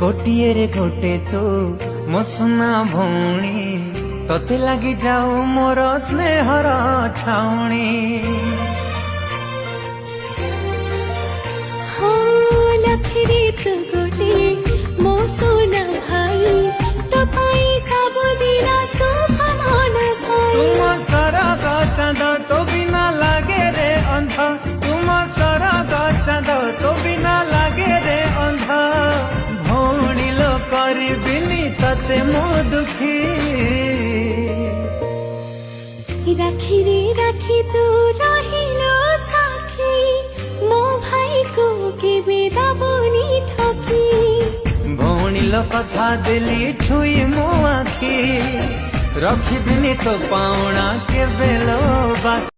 गोटिए रे गोटे तो मो सुना भौणी तोते लगी जाऊ मोर स्नेहर छाउणी। लखरे तो गोटे मो सुना भाई तो पाई सब दिन शुभ मनसाई। तुम सरग चाँद तो बिना लागे रे अंध, तुम सरग चाँद तो बिना लागे रे अंध। भौणी लो करबिनी तते मो दुखी। राखी रे राखी तू रहिलो साखी मो भाई को केबे दबनी ठकी। भौणी लो कथा दिली छुई मो आखी रखिबिनी तो पाउणा केबे लो बाकी।